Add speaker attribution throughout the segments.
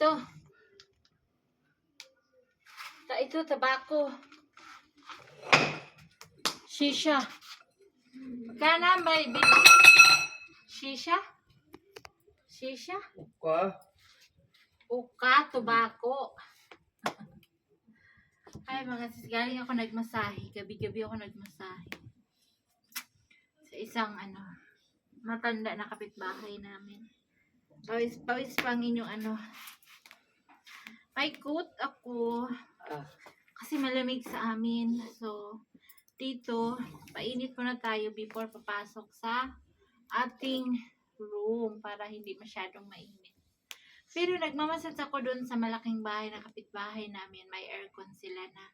Speaker 1: ito. Ito, tabako. Shisha. Kana may Shisha? Shisha? Uka, tobacco. Ay, mga sis, galing ako nagmasahe. Gabi-gabi ako nagmasahe. Sa isang, matanda na kapitbahay namin. Pawis pang inyong, may coat ako. Kasi malamig sa amin. So, dito, painit muna tayo before papasok sa ating room para hindi masyadong mainit. Pero nagmamasad ako doon sa malaking bahay na kapitbahay namin. May aircon sila na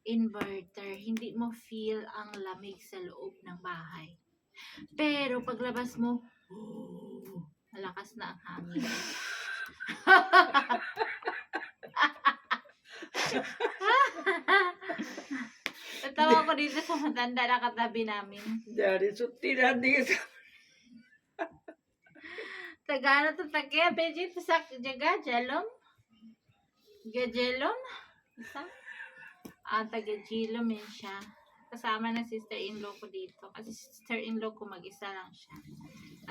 Speaker 1: inverter. Hindi mo feel ang lamig sa loob ng bahay. Pero paglabas mo, malakas na ang hangin. Natawa ko dito sa matanda na katabi namin.
Speaker 2: Dari sutiran dito.
Speaker 1: Tagano to takya, beji to sa jaga, jalom? Gajelom? Isa? Taga-jilom yun siya. Kasama ng sister-in-law ko dito. Kasi sister-in-law ko mag-isa lang siya.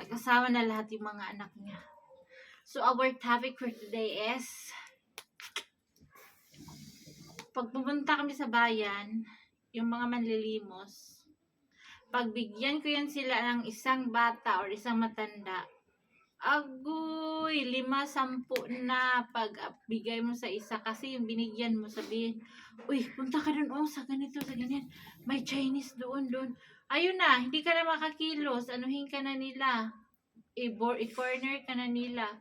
Speaker 1: Nag-asawa na lahat yung mga anak niya. So, our topic for today is pag pumunta kami sa bayan, yung mga manlilimos, pagbigyan ko yan sila ng isang bata or isang matanda, agoy, 5-10 na pagbigay mo sa isa kasi yung binigyan mo sabihin, uy, punta ka dun, sa ganito, sa ganyan, may Chinese doon. Ayun na, hindi ka na makakilos, anuhin ka na nila, i-corner ka na nila.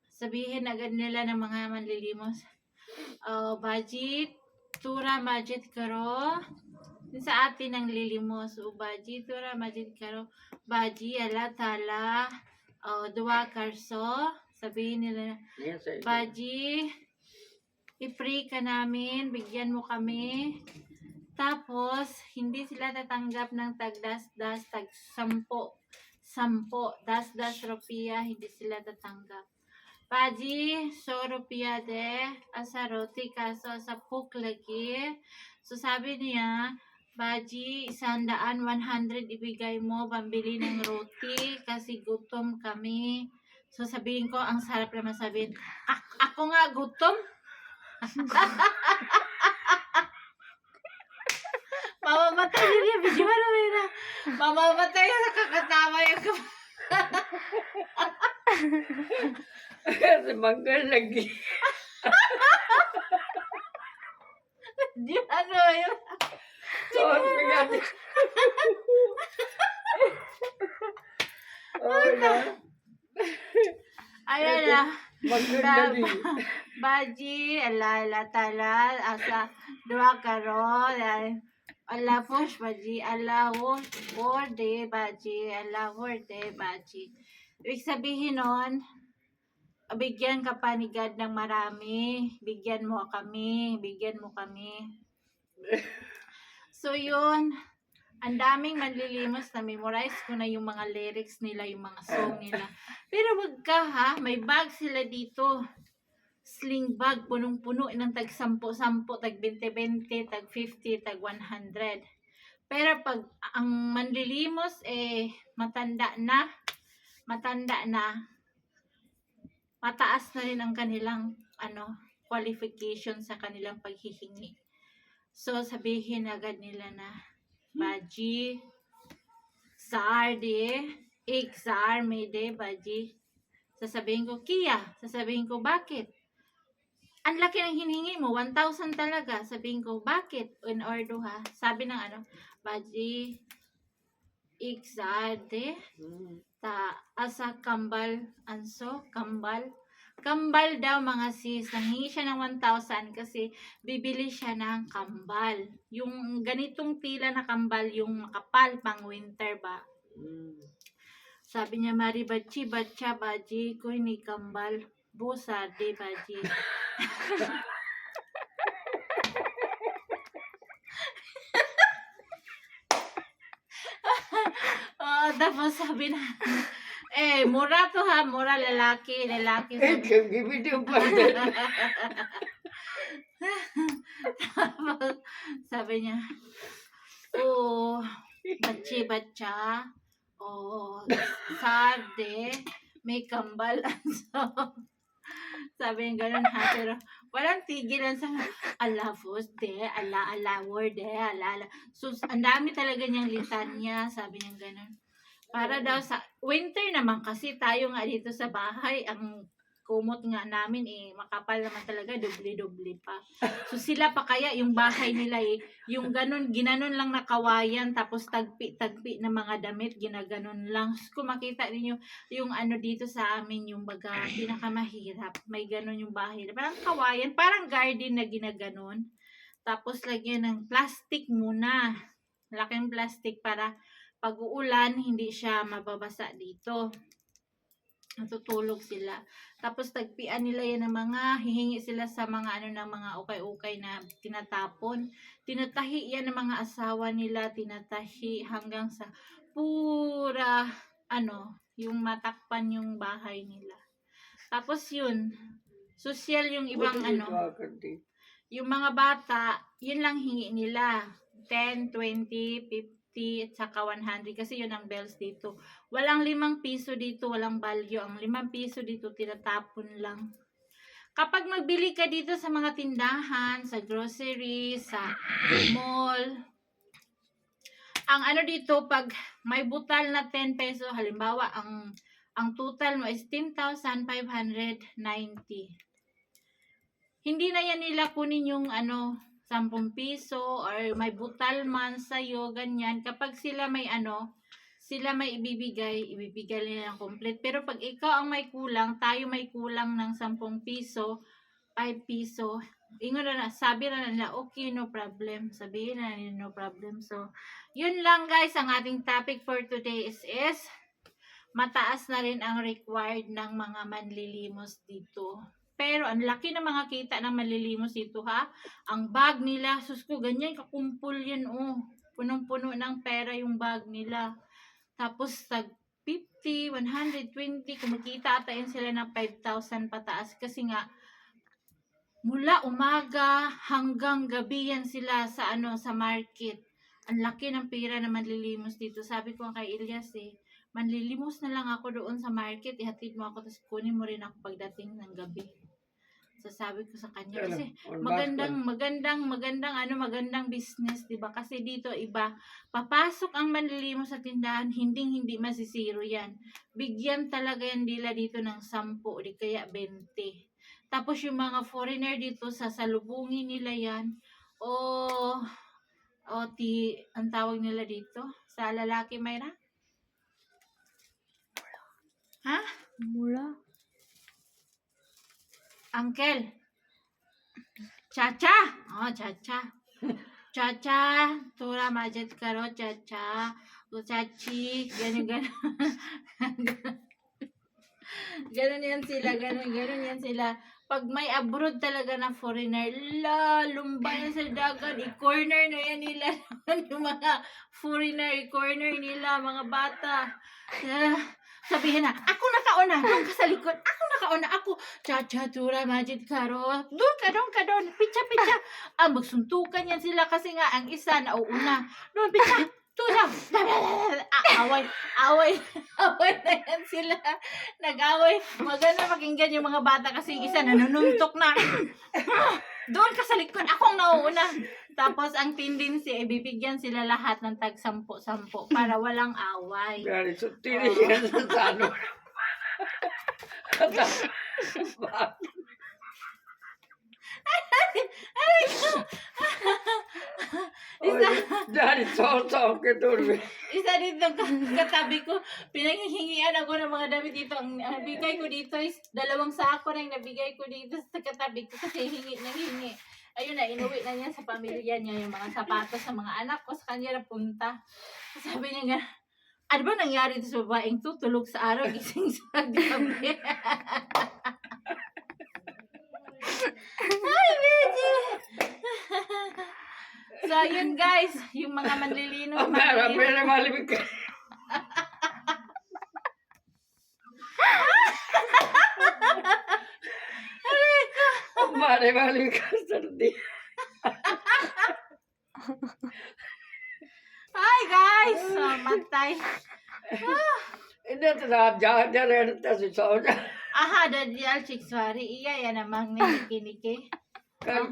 Speaker 1: Sabihin agad nila ng mga manlilimos, budget, tura, budget karo, sa atin ang lilimos, budget, tura, budget karo, budget, ala, tala, dua karso, sabihin nila, Baji, i-free ka namin, bigyan mo kami. Tapos, hindi sila tatanggap ng tag-das-das, tag-10, das-das rupiah, hindi sila tatanggap. Baji, 100 rupiah de, asa roti kaso sa puk lagi. So, sabi niya, Baji, 100 ibigay mo, pambili ng roti, kasi gutom kami. So, sabihin ko, ang sarap naman sabihin, ako nga gutom. Mamamatay niya, video mo naman na. Mamamatay sa kakatawa yung
Speaker 2: Kasi manggal lagi.
Speaker 1: Di yun.
Speaker 2: Pagati. Na.
Speaker 1: Ayan na.
Speaker 2: Manggal lagi.
Speaker 1: Baji, ala tala, asa, dua karo, ala push baji, ala worde baji, ala worde baji. Ibig sabihin nun, bigyan ka pa ni God ng marami, bigyan mo kami. So yun, ang daming manlilimos na memorize ko na yung mga lyrics nila, yung mga song nila. Pero wag ka ha, may bag sila dito. Sling bag, punong-puno ng tag 10, tag 20, tag 50, tag 100. Pero pag ang manlilimos matanda na, mataas na rin ang kanilang qualification sa kanilang paghihingi. So, sabihin agad nila na, Baji, Sarde, Iksar, Mede, Baji. Sasabihin ko, Kia. Sasabihin ko, bakit? Ang laki ng hinihingi mo, 1,000 talaga. Sabihin ko, bakit? In order ha. Sabi ng Baji, Iksar, de, asa kambal, kambal daw mga sis, nanghingi siya ng 1,000 kasi bibili siya ng kambal. Yung ganitong tila na kambal, yung makapal pang winter ba. Sabi niya, Mari Bachi, Bacha, Baji, ko ni kambal, busa, de Baji. Tapos sabi Mura to ha, mura lalaki,
Speaker 2: Eh,
Speaker 1: sabi.
Speaker 2: video pa rin.
Speaker 1: Tapos, sabi niya, oh, bachi-bacha, oh, sarde, may kambal. So, sabi niya ganun ha, pero walang tigilan sa alafos de, ala-alawor de, ala-ala. So, ang dami talaga niyang litanya, sabi niya ganun. Para daw sa winter naman kasi tayo nga dito sa bahay, ang kumot nga namin makapal naman talaga, dubli-dubli pa. So sila pa kaya yung bahay nila yung ganun, ginanon lang na kawayan, tapos tagpi-tagpi na mga damit, ginaganon lang. So, kung makita ninyo yung ano dito sa amin, yung baga pinakamahirap, may ganon yung bahay. Parang kawayan, parang garden na ginaganon. Tapos lagyan ng plastic muna. Laking plastic para pag uulan, hindi siya mababasa dito. Natutulog sila. Tapos tagpian nila yan ng mga, hihingi sila sa mga ano ng mga ukay-ukay na tinatapon. Tinatahi yan ng mga asawa nila, tinatahi hanggang sa pura, yung matakpan yung bahay nila. Tapos yun, social yung ibang yung mga bata, yun lang hingi nila. 10, 20, 50, at saka 100 kasi yun ang bells dito. Walang 5 piso dito, walang value. Ang 5 piso dito, tinatapon lang. Kapag magbili ka dito sa mga tindahan, sa grocery, sa mall, ang ano dito, pag may butal na 10 peso, halimbawa, ang total mo is 10,590. Hindi na yan nila kunin yung 10 piso or may butal man sa'yo, ganyan. Kapag sila may sila may ibibigay nila ng complete. Pero pag ikaw ang may kulang, tayo may kulang ng 10 piso, 5 piso, ingon na, sabi na nila, okay, no problem. Sabihin na nila, no problem. So, yun lang guys, ang ating topic for today is mataas na rin ang required ng mga manlilimos dito. Pero ang laki ng mga kita ng manlilimos dito ha. Ang bag nila, sus ko, ganyan kakumpul yan Punong-puno ng pera yung bag nila. Tapos tag 50, 120, kumikita ata yun sila ng 5,000 pataas. Kasi nga, mula umaga hanggang gabi yan sila sa sa market. Ang laki ng pera na manlilimos dito. Sabi ko kay Elias manlilimos na lang ako doon sa market, ihatid mo ako, tapos kunin mo rin ako pagdating ng gabi. Sasabi ko sa kanya kasi magandang business, 'di ba? Kasi dito iba, papasok ang manlilimos sa tindahan, hindi masisiro 'yan. Bigyan talaga yan nila dito ng 10 o di kaya 20. Tapos yung mga foreigner dito, sasalubungin nila yan. Ang tawag nila dito sa lalaki, Mayra? Ha?
Speaker 3: Mula.
Speaker 1: Uncle. Chacha. Chacha. Chacha. Tura majid karo, chacha. Chachi. Ganun. Ganun yan sila. Pag may abroad talaga na foreigner, lumba yan sa dagat. I-corner na yan nila. Yung mga foreigner, i-corner nila, mga bata. Sabihin na, ako nakauna, doon ka sa likod, ako nakauna, ako, chacha, tura, majid, karo, doon ka doon, pitsa, magsuntukan yan sila kasi nga, ang isa nauuna, doon, pitsa, tura, away na yan sila, nag-away, maganda pakinggan yung mga bata kasi yung isa nanununtok na, doon ka sa likod, akong nauuna. Tapos ang tendency ay bibigyan sila lahat ng tag 10 para walang away.
Speaker 2: Dari sutil yan sa Dari so keturbe.
Speaker 1: Isa dito katabi ko, pinanghihingian ako ng mga damit dito. Ang nabigay ko dito is 2 sako na yung nabigay ko dito sa katabi ko kasi hingi. Ayun na, inuwi na niya sa pamilya niya yung mga sapatos sa mga anak ko, sa kanya napunta. Sabi niya nga, ano ba nangyari dito sa babaeng to? Tulog sa araw, gising sa gabi. Ay, Beji! So, yun guys, yung mga manlilinos.
Speaker 2: Mera malimig ka. मारे वाली का सर्दी
Speaker 1: Hi guys! Oh, matay.
Speaker 2: इन्हें तो रात जाग जा रहे थे सो जा
Speaker 1: Aha, dadyal chikswari. Iya, yan namang niki-niki.
Speaker 2: कल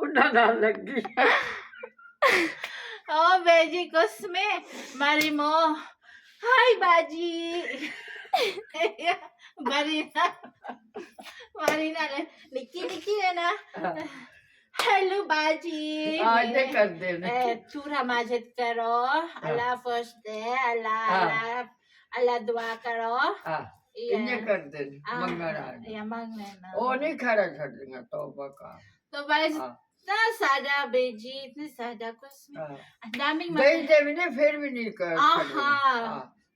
Speaker 2: उन्हें ना लगी
Speaker 1: Oh, Beji Cosme. Marimo. Hi, Baji. Marina. Marina. Niki-niki na. Hello, Baji.
Speaker 2: आज ये कर देने
Speaker 1: Chura majid karo. Ala first day. Ala dua karo.
Speaker 2: हाँ
Speaker 1: Iya.
Speaker 2: इन्हें कर देने मंगना
Speaker 1: Iya, magna.
Speaker 2: वो नहीं खड़ा कर देंगे तो बका
Speaker 1: So, guys,
Speaker 2: हाँ
Speaker 1: nasada, Beji. Nasada, Cosme.
Speaker 2: हाँ
Speaker 1: Ang daming
Speaker 2: दही देवी ने फिर भी नहीं कर
Speaker 1: आहा।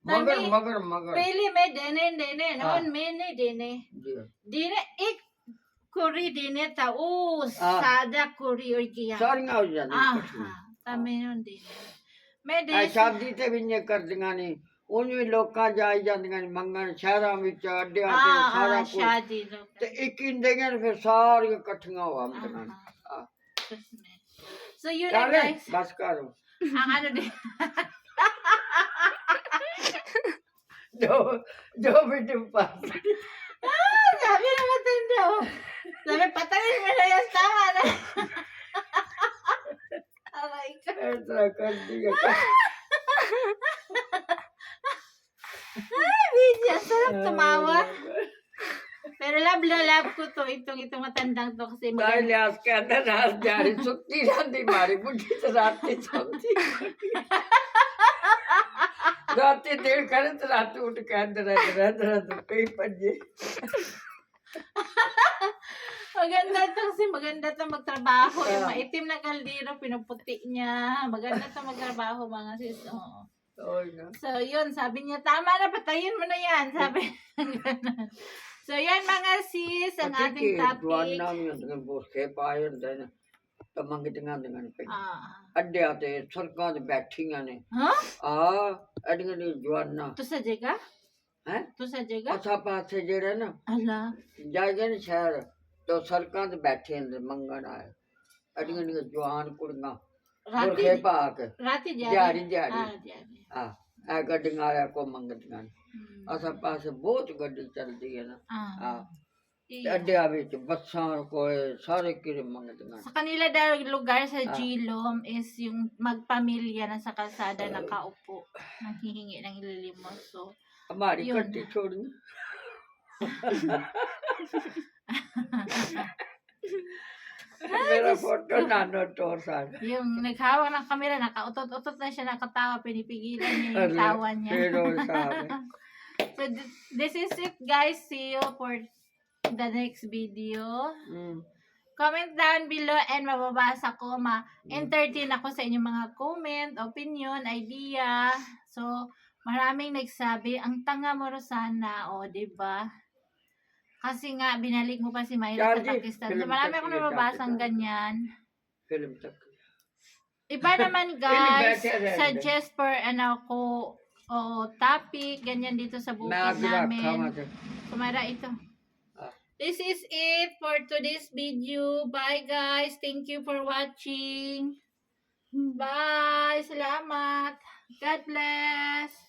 Speaker 2: मगर
Speaker 1: तभी-
Speaker 2: मगर मगर
Speaker 1: पहले में देने
Speaker 2: हाँ।
Speaker 1: नॉन में नहीं देने
Speaker 2: जी
Speaker 1: देने एक कुरी देने था ओ
Speaker 2: हाँ।
Speaker 1: सादा कुरी और किया
Speaker 2: सारियां हो जाने
Speaker 1: आहा तब मैं नहीं देने मैं दे
Speaker 2: शादी ते भी नहीं कर दियां नहीं उन भी लोकां जाई जांदियां ने मंगन शहरां विच अड्डियां ते सारा कुछ
Speaker 1: शादी लोग
Speaker 2: ते एक इंदियां ने फिर सारियां इकट्ठियां हो आंदियां ने
Speaker 1: so yun na
Speaker 2: चले
Speaker 1: guys
Speaker 2: बस करो
Speaker 1: ang ano din
Speaker 2: जो बेटे पास
Speaker 1: sabi na matanda oh sabi patayin mo na yung tama na oh my god
Speaker 2: ऐसा कर दिया
Speaker 1: ay Vidya sarap tumawa pero love ko to itong matandang to kasi
Speaker 2: ताले आज के अंदर रात जारी सुत्ती रहती मारी बुढ़ी तो रात की सोती रात देर करे तो रात उठ के अंदर कहीं पंजे
Speaker 1: maganda to kasi maganda to magtrabaho yung maitim na kaldero pinuputi niya maganda to magtrabaho mga sis oo.
Speaker 2: और ना
Speaker 1: So yun sabi niya tama na patayin mo na yan sabi so yan mga sis ang ating topic
Speaker 2: Juana में dengan बोसे पाए होंदे ने तो मंगतियां दियां ने पे अड्डियां ते सड़कां ते बैठियां ने
Speaker 1: huh?
Speaker 2: अड्डियां दी जुआना
Speaker 1: to sa jega
Speaker 2: हैं
Speaker 1: to sa jega
Speaker 2: असा पासे जेड़े ना
Speaker 1: ala
Speaker 2: जागे ने शहर तो सड़कां ते बैठे ने मंगन आए अड्डियां दी जवान कुड़ियां
Speaker 1: rati
Speaker 2: बोसे पा के
Speaker 1: rati
Speaker 2: दिहाड़ी
Speaker 1: jari
Speaker 2: दिहाड़ी हां ए गड्डियां आया को मंगतियां असा पासे बहुत गड्डी चलदी है ना हां अड्डियां विच बसां कोई सारे किरे मंगतियां
Speaker 1: sa kanila daw lugar sa Gilom is yung magpamilya na sa kalsada nakaupo nanghihingi ng ililimos so
Speaker 2: हमारी
Speaker 1: Yun.
Speaker 2: कट्टी छोड़ी मेरा फोटो नानो टोर साथ
Speaker 1: yung naghawak ng kamera nakautot-utot na siya nakatawa pinipigilan niya yung tawa niya
Speaker 2: pero sabi
Speaker 1: so this is it guys see you for the next video comment down below and mababasa ko ma-entertain ako sa inyong mga comment, opinion, idea so maraming nagsabi ang tanga mo Rosana o diba kasi nga binalik mo pa si Myra sa
Speaker 2: Charlie,
Speaker 1: Pakistan so
Speaker 2: film
Speaker 1: marami
Speaker 2: tak
Speaker 1: akong
Speaker 2: kita
Speaker 1: nababasang
Speaker 2: dapat.
Speaker 1: ganyan
Speaker 2: film तक
Speaker 1: iba naman guys
Speaker 2: better than
Speaker 1: suggest for ano ko o topic ganyan dito sa
Speaker 2: मैं
Speaker 1: bukid
Speaker 2: आगे रखा
Speaker 1: namin
Speaker 2: मत
Speaker 1: kumara ito
Speaker 2: Ah.
Speaker 1: this is it for today's video bye guys thank you for watching bye salamat God bless